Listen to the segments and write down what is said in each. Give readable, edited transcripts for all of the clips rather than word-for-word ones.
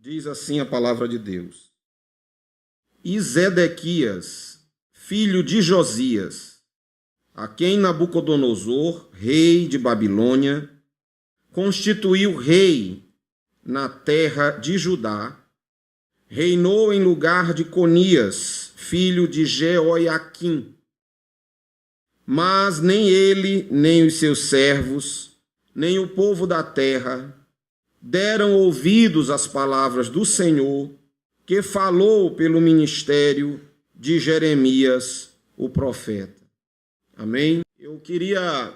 Diz assim a palavra de Deus. E Zedequias, filho de Josias, a quem Nabucodonosor, rei de Babilônia, constituiu rei na terra de Judá, reinou em lugar de Conias, filho de Jeoiaquim. Mas nem ele, nem os seus servos, nem o povo da terra deram ouvidos às palavras do Senhor, que falou pelo ministério de Jeremias, o profeta. Amém? Eu queria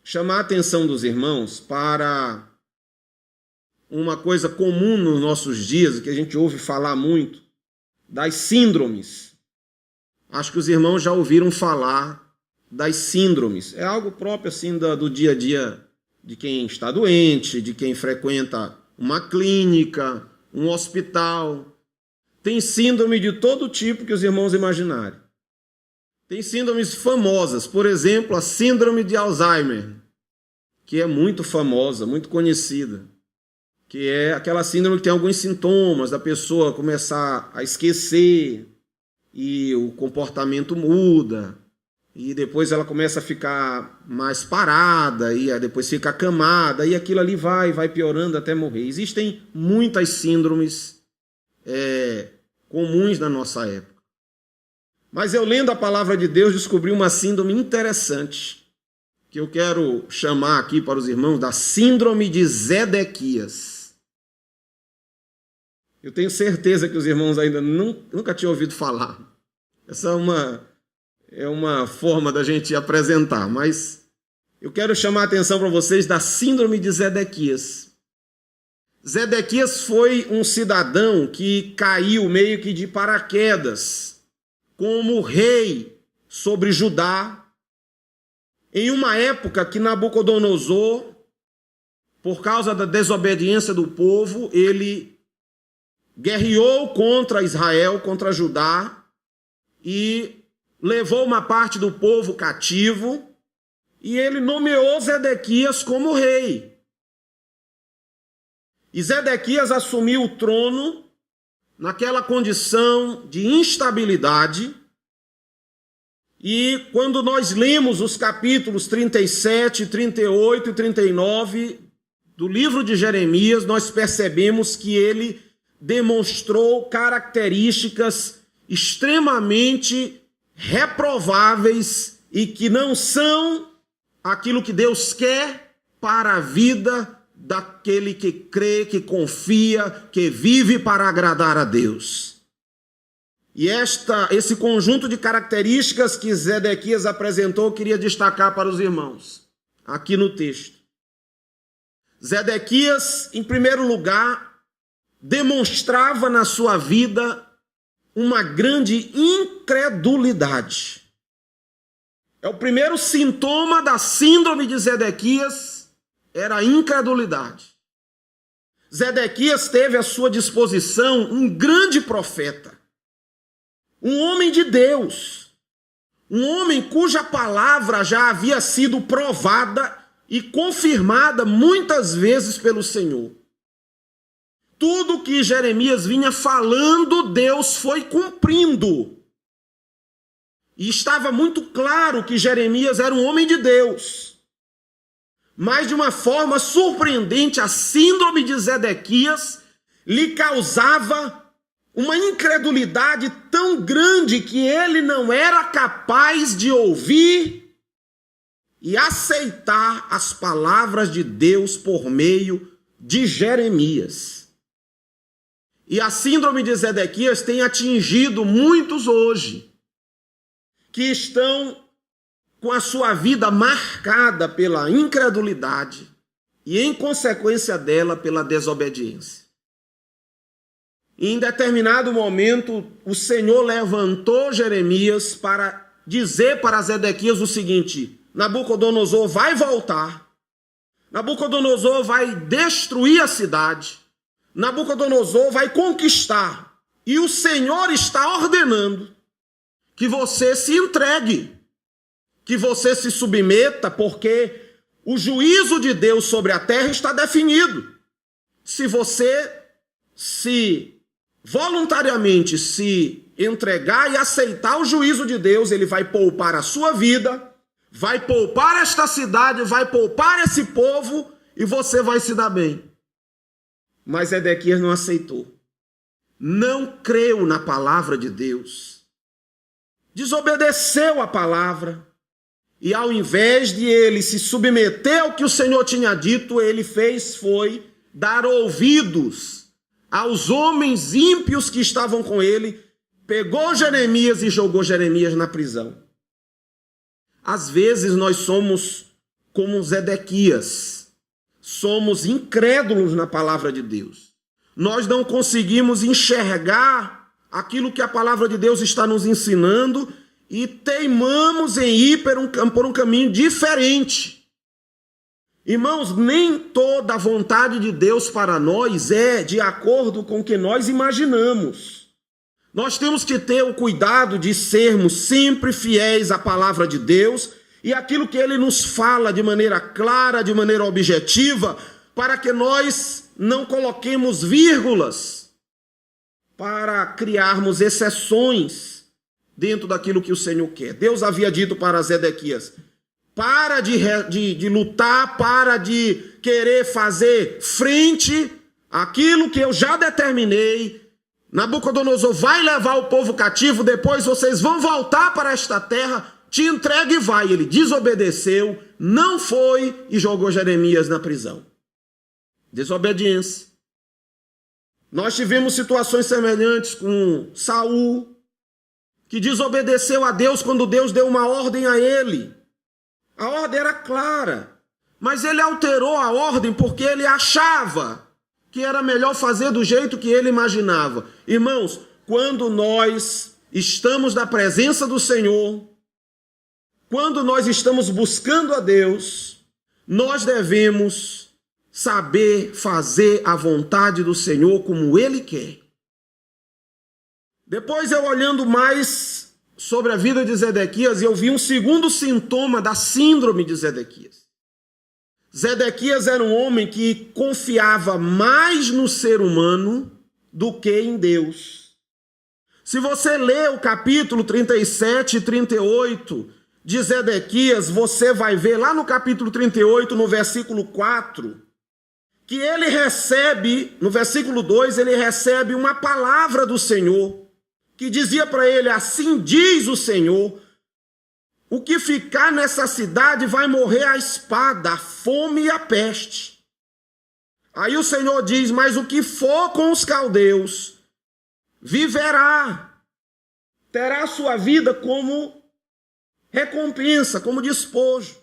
chamar a atenção dos irmãos para uma coisa comum nos nossos dias, que a gente ouve falar muito, das síndromes. Acho que os irmãos já ouviram falar das síndromes. É algo próprio assim do dia a dia de quem está doente, de quem frequenta uma clínica, um hospital. Tem síndrome de todo tipo que os irmãos imaginarem. Tem síndromes famosas, por exemplo, a síndrome de Alzheimer, que é muito famosa, muito conhecida, que é aquela síndrome que tem alguns sintomas da pessoa começar a esquecer e o comportamento muda, e depois ela começa a ficar mais parada, e depois fica acamada, e aquilo ali vai piorando até morrer. Existem muitas síndromes comuns na nossa época. Mas eu, lendo a palavra de Deus, descobri uma síndrome interessante, que eu quero chamar aqui para os irmãos da síndrome de Zedequias. Eu tenho certeza que os irmãos ainda nunca tinham ouvido falar. Essa é uma forma da gente apresentar, mas eu quero chamar a atenção para vocês da síndrome de Zedequias. Zedequias foi um cidadão que caiu meio que de paraquedas como rei sobre Judá, em uma época que Nabucodonosor, por causa da desobediência do povo, ele guerreou contra Israel, contra Judá, e levou uma parte do povo cativo, e ele nomeou Zedequias como rei. E Zedequias assumiu o trono naquela condição de instabilidade. E quando nós lemos os capítulos 37, 38 e 39 do livro de Jeremias, nós percebemos que ele demonstrou características extremamente reprováveis e que não são aquilo que Deus quer para a vida daquele que crê, que confia, que vive para agradar a Deus. E esse conjunto de características que Zedequias apresentou, eu queria destacar para os irmãos, aqui no texto. Zedequias, em primeiro lugar, demonstrava na sua vida uma grande incredulidade. É o primeiro sintoma da síndrome de Zedequias, era a incredulidade. Zedequias teve à sua disposição um grande profeta, um homem de Deus, um homem cuja palavra já havia sido provada e confirmada muitas vezes pelo Senhor. Tudo que Jeremias vinha falando, Deus foi cumprindo. E estava muito claro que Jeremias era um homem de Deus. Mas de uma forma surpreendente, a síndrome de Zedequias lhe causava uma incredulidade tão grande que ele não era capaz de ouvir e aceitar as palavras de Deus por meio de Jeremias. E a síndrome de Zedequias tem atingido muitos hoje, que estão com a sua vida marcada pela incredulidade e, em consequência dela, pela desobediência. E em determinado momento, o Senhor levantou Jeremias para dizer para Zedequias o seguinte: Nabucodonosor vai voltar, Nabucodonosor vai destruir a cidade, Nabucodonosor vai conquistar, e o Senhor está ordenando que você se entregue, que você se submeta, porque o juízo de Deus sobre a terra está definido. Se você se voluntariamente se entregar e aceitar o juízo de Deus, ele vai poupar a sua vida, vai poupar esta cidade, vai poupar esse povo e você vai se dar bem. Mas Zedequias não aceitou. Não creu na palavra de Deus. Desobedeceu a palavra. E ao invés de ele se submeter ao que o Senhor tinha dito, ele foi dar ouvidos aos homens ímpios que estavam com ele, pegou Jeremias e jogou Jeremias na prisão. Às vezes nós somos como Zedequias, somos incrédulos na palavra de Deus. Nós não conseguimos enxergar aquilo que a palavra de Deus está nos ensinando e teimamos em ir por um caminho diferente. Irmãos, nem toda a vontade de Deus para nós é de acordo com o que nós imaginamos. Nós temos que ter o cuidado de sermos sempre fiéis à palavra de Deus e aquilo que Ele nos fala de maneira clara, de maneira objetiva, para que nós não coloquemos vírgulas para criarmos exceções dentro daquilo que o Senhor quer. Deus havia dito para Zedequias: para de lutar, para de querer fazer frente àquilo que eu já determinei. Nabucodonosor vai levar o povo cativo, depois vocês vão voltar para esta terra, te entrega e vai. Ele desobedeceu, não foi e jogou Jeremias na prisão. Desobediência. Nós tivemos situações semelhantes com Saul, que desobedeceu a Deus quando Deus deu uma ordem a ele. A ordem era clara, mas ele alterou a ordem porque ele achava que era melhor fazer do jeito que ele imaginava. Irmãos, quando nós estamos na presença do Senhor, quando nós estamos buscando a Deus, nós devemos saber fazer a vontade do Senhor como Ele quer. Depois eu olhando mais sobre a vida de Zedequias, eu vi um segundo sintoma da síndrome de Zedequias. Zedequias era um homem que confiava mais no ser humano do que em Deus. Se você ler o capítulo 37 e 38 de Zedequias, você vai ver lá no capítulo 38, no versículo 4, que ele recebe, no versículo 2, ele recebe uma palavra do Senhor, que dizia para ele: assim diz o Senhor, o que ficar nessa cidade vai morrer a espada, a fome e a peste. Aí o Senhor diz: mas o que for com os caldeus viverá, terá sua vida como recompensa, como despojo.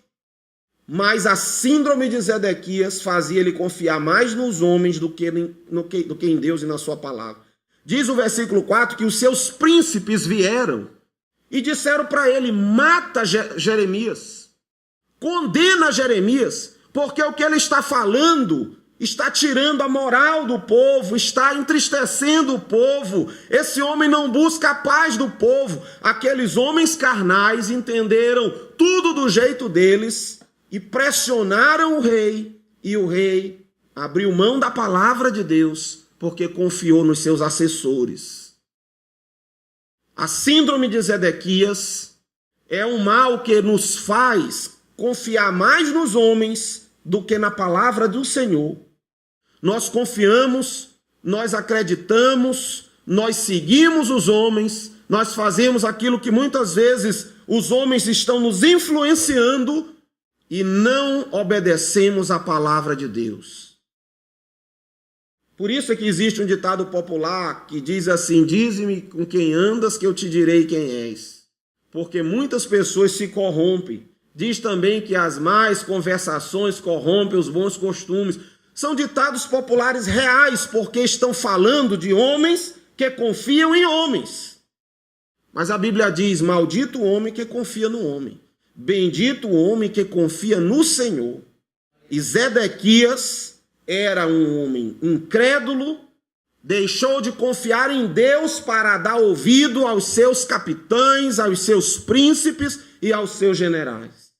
Mas a síndrome de Zedequias fazia ele confiar mais nos homens do que em Deus e na sua palavra. Diz o versículo 4 que os seus príncipes vieram e disseram para ele: mata Jeremias, condena Jeremias, porque o que ele está falando está tirando a moral do povo, está entristecendo o povo. Esse homem não busca a paz do povo. Aqueles homens carnais entenderam tudo do jeito deles e pressionaram o rei, e o rei abriu mão da palavra de Deus porque confiou nos seus assessores. A síndrome de Zedequias é um mal que nos faz confiar mais nos homens do que na palavra do Senhor. Nós confiamos, nós acreditamos, nós seguimos os homens, nós fazemos aquilo que muitas vezes os homens estão nos influenciando e não obedecemos à palavra de Deus. Por isso é que existe um ditado popular que diz assim: dize-me com quem andas que eu te direi quem és. Porque muitas pessoas se corrompem. Diz também que as más conversações corrompem os bons costumes. São ditados populares reais, porque estão falando de homens que confiam em homens. Mas a Bíblia diz: maldito o homem que confia no homem. Bendito o homem que confia no Senhor. E Zedequias era um homem incrédulo, deixou de confiar em Deus para dar ouvido aos seus capitães, aos seus príncipes e aos seus generais.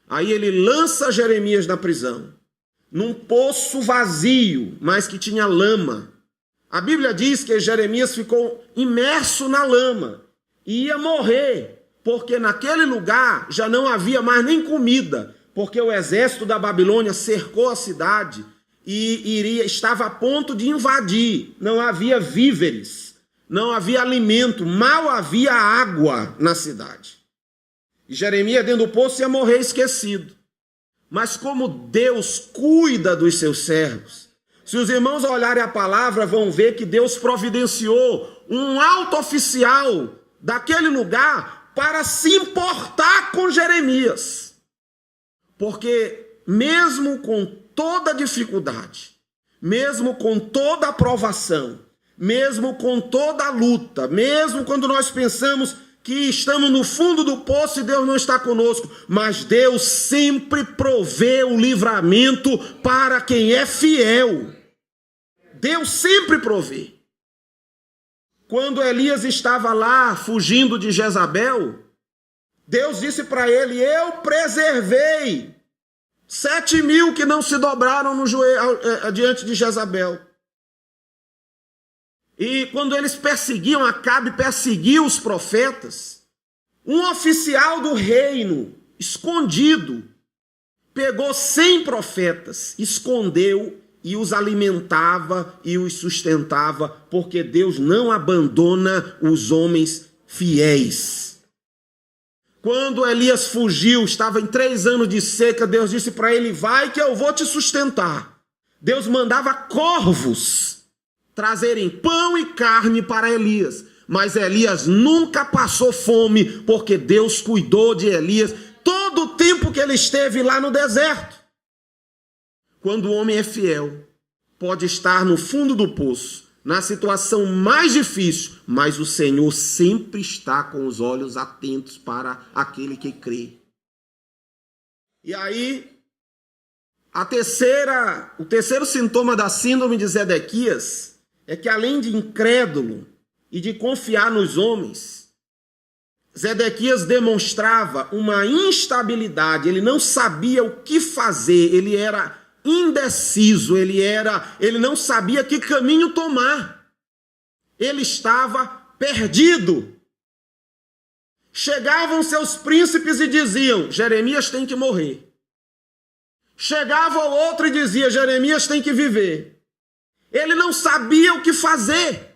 Aí ele lança Jeremias na prisão, num poço vazio, mas que tinha lama. A Bíblia diz que Jeremias ficou imerso na lama e ia morrer, porque naquele lugar já não havia mais nem comida, porque o exército da Babilônia cercou a cidade e estava a ponto de invadir. Não havia víveres, não havia alimento, mal havia água na cidade. E Jeremias dentro do poço ia morrer esquecido. Mas como Deus cuida dos seus servos, se os irmãos olharem a palavra, vão ver que Deus providenciou um alto oficial daquele lugar para se importar com Jeremias. Porque mesmo com toda dificuldade, mesmo com toda aprovação, mesmo com toda luta, mesmo quando nós pensamos que estamos no fundo do poço e Deus não está conosco, mas Deus sempre provê o livramento para quem é fiel. Deus sempre provê. Quando Elias estava lá fugindo de Jezabel, Deus disse para ele: eu preservei 7.000 que não se dobraram no joelho diante de Jezabel. E quando eles perseguiam, Acabe perseguiu os profetas, um oficial do reino, escondido, pegou 100 profetas, escondeu e os alimentava e os sustentava, porque Deus não abandona os homens fiéis. Quando Elias fugiu, estava em 3 anos de seca, Deus disse para ele: vai que eu vou te sustentar. Deus mandava corvos trazerem pão e carne para Elias, mas Elias nunca passou fome, porque Deus cuidou de Elias todo o tempo que ele esteve lá no deserto. Quando o homem é fiel, pode estar no fundo do poço, na situação mais difícil, mas o Senhor sempre está com os olhos atentos para aquele que crê. E aí, o terceiro sintoma da síndrome de Zedequias é que, além de incrédulo e de confiar nos homens, Zedequias demonstrava uma instabilidade. Ele não sabia o que fazer, ele era indeciso, ele não sabia que caminho tomar. Ele estava perdido. Chegavam seus príncipes e diziam: Jeremias tem que morrer. Chegava o outro e dizia: Jeremias tem que viver. Ele não sabia o que fazer,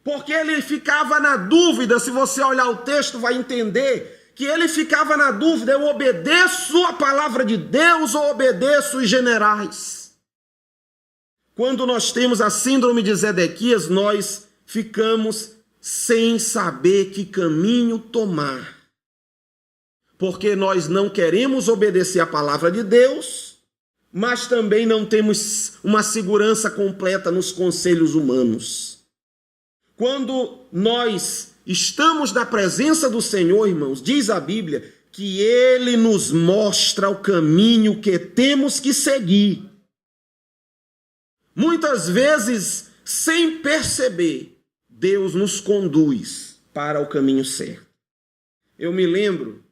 porque ele ficava na dúvida. Se você olhar o texto, vai entender que ele ficava na dúvida: eu obedeço a palavra de Deus ou obedeço os generais? Quando nós temos a síndrome de Zedequias, nós ficamos sem saber que caminho tomar, porque nós não queremos obedecer a palavra de Deus, mas também não temos uma segurança completa nos conselhos humanos. Quando nós estamos na presença do Senhor, irmãos, diz a Bíblia que Ele nos mostra o caminho que temos que seguir. Muitas vezes, sem perceber, Deus nos conduz para o caminho certo. Eu me lembro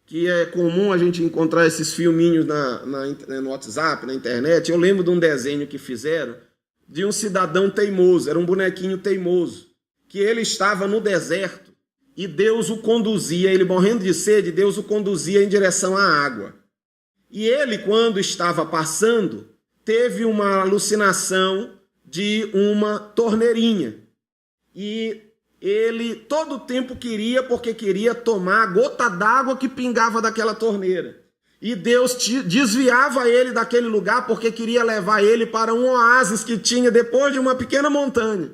que é comum a gente encontrar esses filminhos no WhatsApp, na internet. Eu lembro de um desenho que fizeram de um cidadão teimoso, era um bonequinho teimoso, que ele estava no deserto e Deus o conduzia, ele morrendo de sede, Deus o conduzia em direção à água. E ele, quando estava passando, teve uma alucinação de uma torneirinha. E ele todo o tempo porque queria tomar a gota d'água que pingava daquela torneira. E Deus desviava ele daquele lugar porque queria levar ele para um oásis que tinha depois de uma pequena montanha.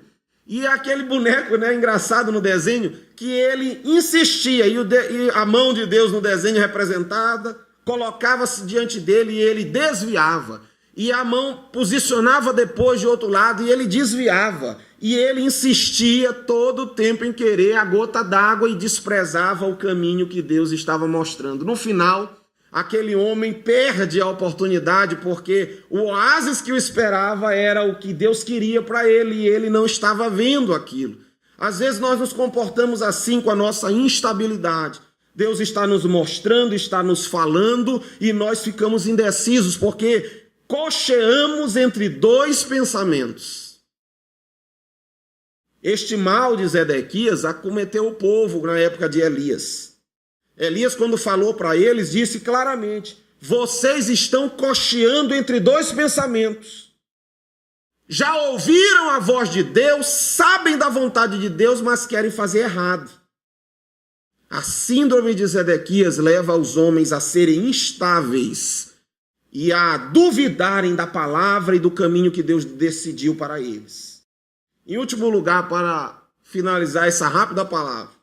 E aquele boneco, engraçado no desenho, que ele insistia, e a mão de Deus no desenho representada, colocava-se diante dele e ele desviava. E a mão posicionava depois de outro lado e ele desviava. E ele insistia todo o tempo em querer a gota d'água e desprezava o caminho que Deus estava mostrando. No final, aquele homem perde a oportunidade porque o oásis que o esperava era o que Deus queria para ele e ele não estava vendo aquilo. Às vezes nós nos comportamos assim com a nossa instabilidade. Deus está nos mostrando, está nos falando e nós ficamos indecisos porque cocheamos entre 2 pensamentos. Este mal de Zedequias acometeu o povo na época de Elias. Elias, quando falou para eles, disse claramente: vocês estão cocheando entre dois pensamentos. Já ouviram a voz de Deus, sabem da vontade de Deus, mas querem fazer errado. A síndrome de Zedequias leva os homens a serem instáveis e a duvidarem da palavra e do caminho que Deus decidiu para eles. Em último lugar, para finalizar essa rápida palavra,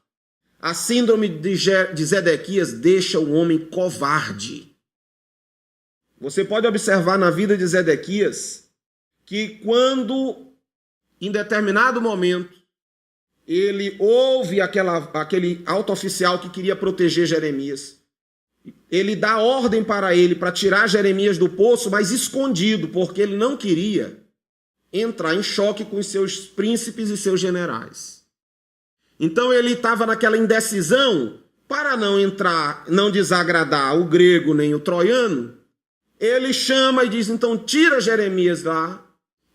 a síndrome de Zedequias deixa o homem covarde. Você pode observar na vida de Zedequias que quando, em determinado momento, ele ouve aquele alto oficial que queria proteger Jeremias, ele dá ordem para ele para tirar Jeremias do poço, mas escondido, porque ele não queria entrar em choque com os seus príncipes e seus generais. Então ele estava naquela indecisão, para não desagradar o grego nem o troiano, ele chama e diz: então tira Jeremias lá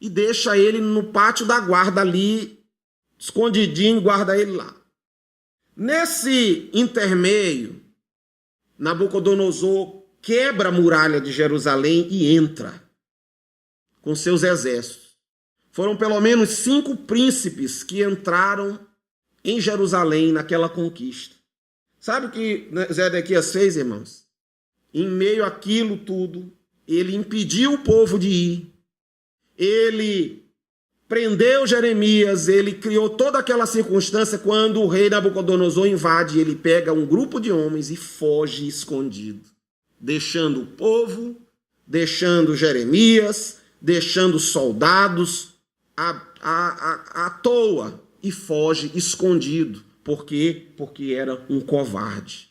e deixa ele no pátio da guarda ali, escondidinho, guarda ele lá. Nesse intermeio, Nabucodonosor quebra a muralha de Jerusalém e entra com seus exércitos. Foram pelo menos 5 príncipes que entraram em Jerusalém naquela conquista. Sabe o que Zedequias fez, irmãos? Em meio àquilo tudo, ele impediu o povo de ir. Ele prendeu Jeremias, ele criou toda aquela circunstância. Quando o rei Nabucodonosor invade, ele pega um grupo de homens e foge escondido, deixando o povo, deixando Jeremias, deixando soldados à toa, e foge escondido. Por quê? Porque era um covarde.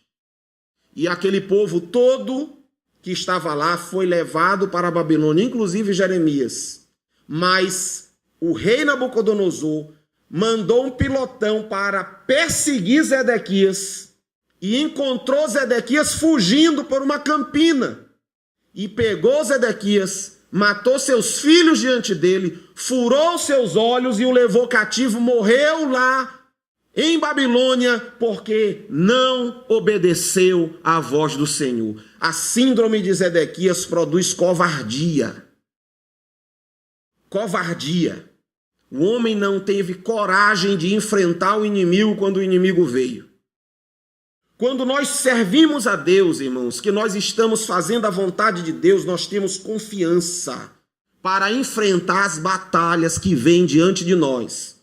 E aquele povo todo que estava lá foi levado para a Babilônia, inclusive Jeremias. Mas o rei Nabucodonosor mandou um pilotão para perseguir Zedequias e encontrou Zedequias fugindo por uma campina. E pegou Zedequias, matou seus filhos diante dele, furou seus olhos e o levou cativo, morreu lá em Babilônia, porque não obedeceu à voz do Senhor. A síndrome de Zedequias produz covardia. Covardia. O homem não teve coragem de enfrentar o inimigo quando o inimigo veio. Quando nós servimos a Deus, irmãos, que nós estamos fazendo a vontade de Deus, nós temos confiança para enfrentar as batalhas que vêm diante de nós.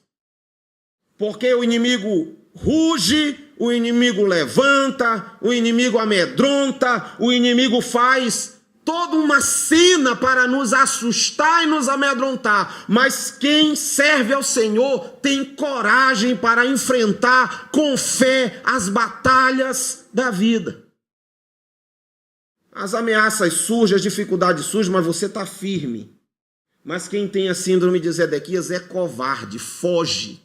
Porque o inimigo ruge, o inimigo levanta, o inimigo amedronta, o inimigo faz toda uma cena para nos assustar e nos amedrontar. Mas quem serve ao Senhor tem coragem para enfrentar com fé as batalhas da vida. As ameaças surgem, as dificuldades surgem, mas você está firme. Mas quem tem a síndrome de Zedequias é covarde, foge,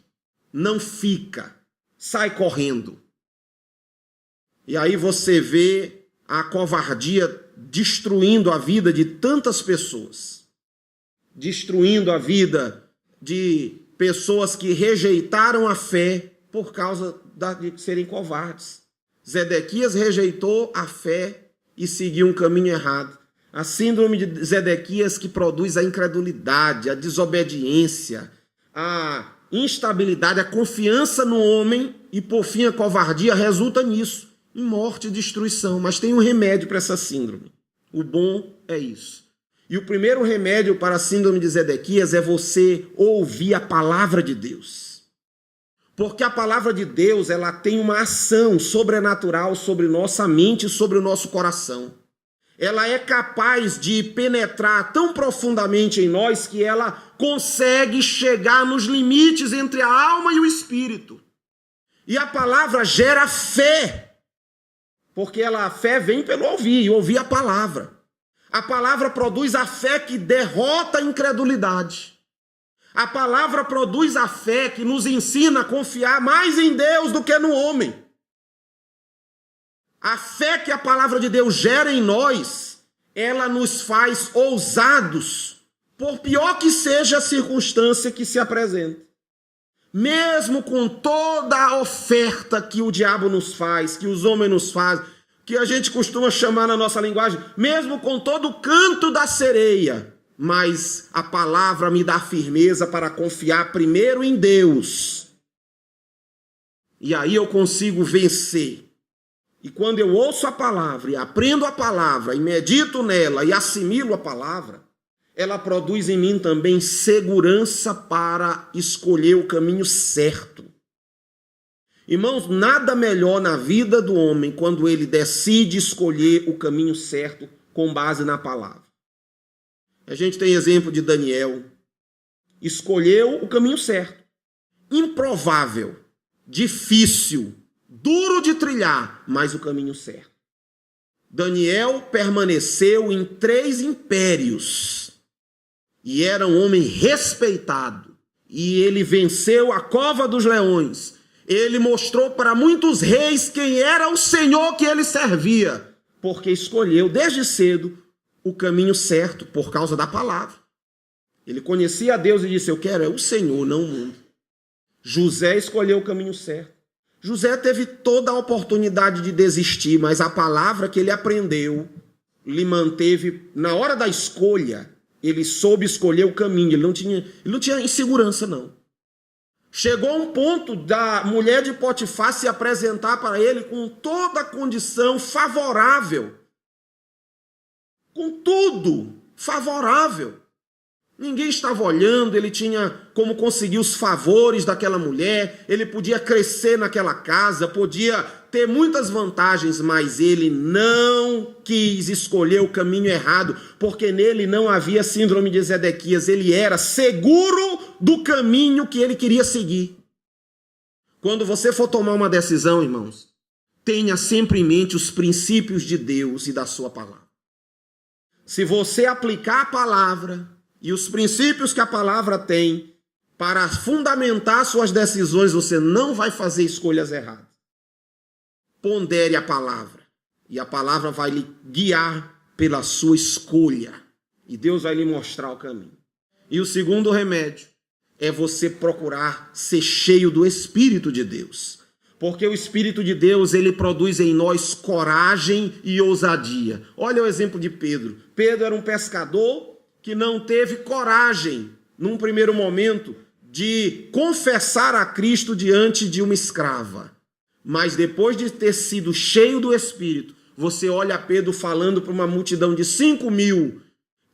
não fica, sai correndo. E aí você vê a covardia destruindo a vida de tantas pessoas, destruindo a vida de pessoas que rejeitaram a fé por causa de serem covardes. Zedequias rejeitou a fé e seguiu um caminho errado. A síndrome de Zedequias que produz a incredulidade, a desobediência, a instabilidade, a confiança no homem e, por fim, a covardia resulta nisso, em morte e destruição. Mas tem um remédio para essa síndrome. O bom é isso. E o primeiro remédio para a síndrome de Zedequias é você ouvir a palavra de Deus. Porque a palavra de Deus, ela tem uma ação sobrenatural sobre nossa mente e sobre o nosso coração. Ela é capaz de penetrar tão profundamente em nós que ela consegue chegar nos limites entre a alma e o espírito. E a palavra gera fé, porque a fé vem pelo ouvir, e ouvir a palavra. A palavra produz a fé que derrota a incredulidade. A palavra produz a fé que nos ensina a confiar mais em Deus do que no homem. A fé que a palavra de Deus gera em nós, ela nos faz ousados, por pior que seja a circunstância que se apresenta. mesmo com toda a oferta que o diabo nos faz, que os homens nos fazem, que a gente costuma chamar na nossa linguagem, mesmo com todo o canto da sereia, mas a palavra me dá firmeza para confiar primeiro em Deus. E aí eu consigo vencer. E quando eu ouço a palavra, e aprendo a palavra, e medito nela, e assimilo a palavra, ela produz em mim também segurança para escolher o caminho certo. Irmãos, nada melhor na vida do homem quando ele decide escolher o caminho certo com base na palavra. A gente tem exemplo de Daniel. Escolheu o caminho certo. Improvável, difícil, duro de trilhar, mas o caminho certo. Daniel permaneceu em 3 impérios. E era um homem respeitado. E ele venceu a cova dos leões. Ele mostrou para muitos reis quem era o Senhor que ele servia. Porque escolheu desde cedo o caminho certo por causa da palavra. Ele conhecia a Deus e disse, eu quero é o Senhor, não o mundo. José escolheu o caminho certo. José teve toda a oportunidade de desistir, mas a palavra que ele aprendeu lhe manteve na hora da escolha. Ele soube escolher o caminho, ele não tinha insegurança, não. Chegou um ponto da mulher de Potifar se apresentar para ele com toda a condição favorável. Com tudo favorável. Ninguém estava olhando, ele tinha como conseguir os favores daquela mulher, ele podia crescer naquela casa, podia ter muitas vantagens, mas ele não quis escolher o caminho errado, porque nele não havia síndrome de Zedequias, ele era seguro do caminho que ele queria seguir. Quando você for tomar uma decisão, irmãos, tenha sempre em mente os princípios de Deus e da sua palavra. Se você aplicar a palavra e os princípios que a palavra tem para fundamentar suas decisões, você não vai fazer escolhas erradas. Pondere a palavra, e a palavra vai lhe guiar pela sua escolha, e Deus vai lhe mostrar o caminho. E o segundo remédio é você procurar ser cheio do Espírito de Deus, porque o Espírito de Deus, ele produz em nós coragem e ousadia. Olha o exemplo de Pedro. Pedro era um pescador que não teve coragem, num primeiro momento, de confessar a Cristo diante de uma escrava. Mas depois de ter sido cheio do Espírito, você olha Pedro falando para uma multidão de 5.000.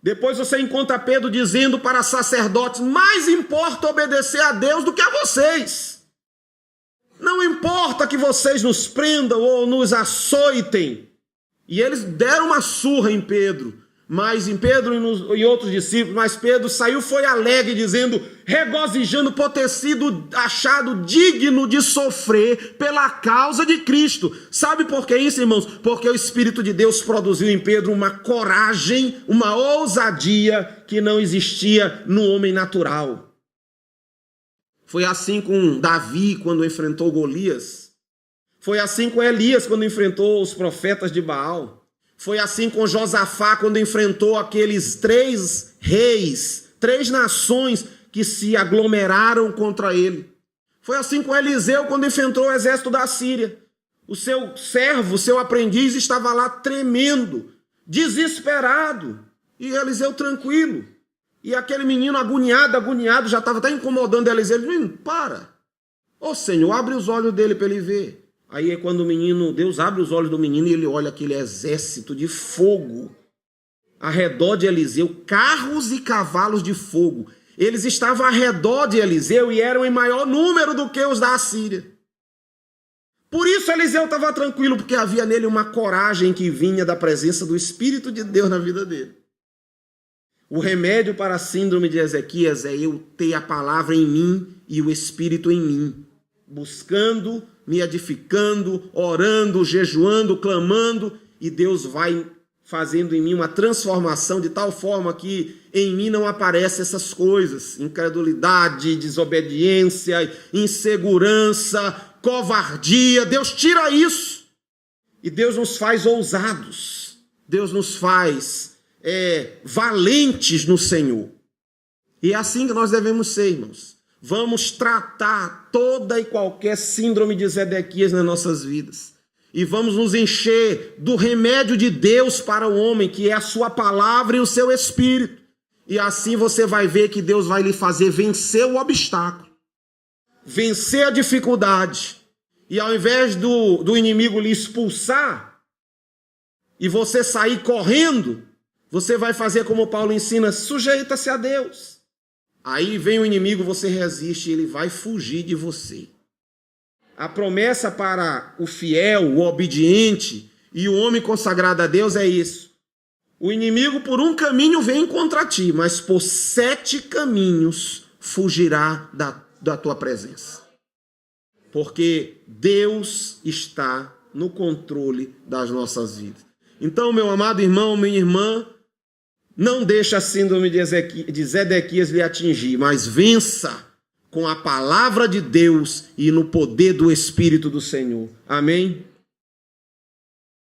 Depois você encontra Pedro dizendo para sacerdotes, mais importa obedecer a Deus do que a vocês. Não importa que vocês nos prendam ou nos açoitem. E eles deram uma surra em Pedro. Mas em Pedro e outros discípulos, mas Pedro saiu, foi alegre, dizendo, regozijando por ter sido achado digno de sofrer pela causa de Cristo. Sabe por que isso, irmãos? Porque o Espírito de Deus produziu em Pedro uma coragem, uma ousadia que não existia no homem natural. Foi assim com Davi quando enfrentou Golias. Foi assim com Elias quando enfrentou os profetas de Baal. Foi assim com Josafá quando enfrentou aqueles 3 reis, 3 nações que se aglomeraram contra ele. Foi assim com Eliseu quando enfrentou o exército da Síria. O seu servo, o seu aprendiz estava lá tremendo, desesperado. E Eliseu tranquilo. E aquele menino agoniado, já estava até incomodando Eliseu. Ele disse, menino, para. Ô Senhor, abre os olhos dele para ele ver. Aí é quando Deus abre os olhos do menino e ele olha aquele exército de fogo. Ao redor de Eliseu, carros e cavalos de fogo. Eles estavam ao redor de Eliseu e eram em maior número do que os da Assíria. Por isso Eliseu estava tranquilo, porque havia nele uma coragem que vinha da presença do Espírito de Deus na vida dele. O remédio para a síndrome de Ezequias é eu ter a palavra em mim e o Espírito em mim. Buscando, me edificando, orando, jejuando, clamando, e Deus vai fazendo em mim uma transformação de tal forma que em mim não aparecem essas coisas, incredulidade, desobediência, insegurança, covardia. Deus tira isso e Deus nos faz ousados, Deus nos faz valentes no Senhor. E é assim que nós devemos ser, irmãos. vamos tratar toda e qualquer síndrome de Zedequias nas nossas vidas. E vamos nos encher do remédio de Deus para o homem, que é a sua palavra e o seu espírito. E assim você vai ver que Deus vai lhe fazer vencer o obstáculo, vencer a dificuldade. E ao invés do inimigo lhe expulsar e você sair correndo, você vai fazer como Paulo ensina, sujeita-se a Deus. Aí vem o inimigo, você resiste e ele vai fugir de você. A promessa para o fiel, o obediente e o homem consagrado a Deus é isso. O inimigo por um caminho vem contra ti, mas por 7 caminhos fugirá da tua presença. Porque Deus está no controle das nossas vidas. Então, meu amado irmão, minha irmã, não deixe a síndrome de Zedequias lhe atingir, mas vença com a palavra de Deus e no poder do Espírito do Senhor. Amém?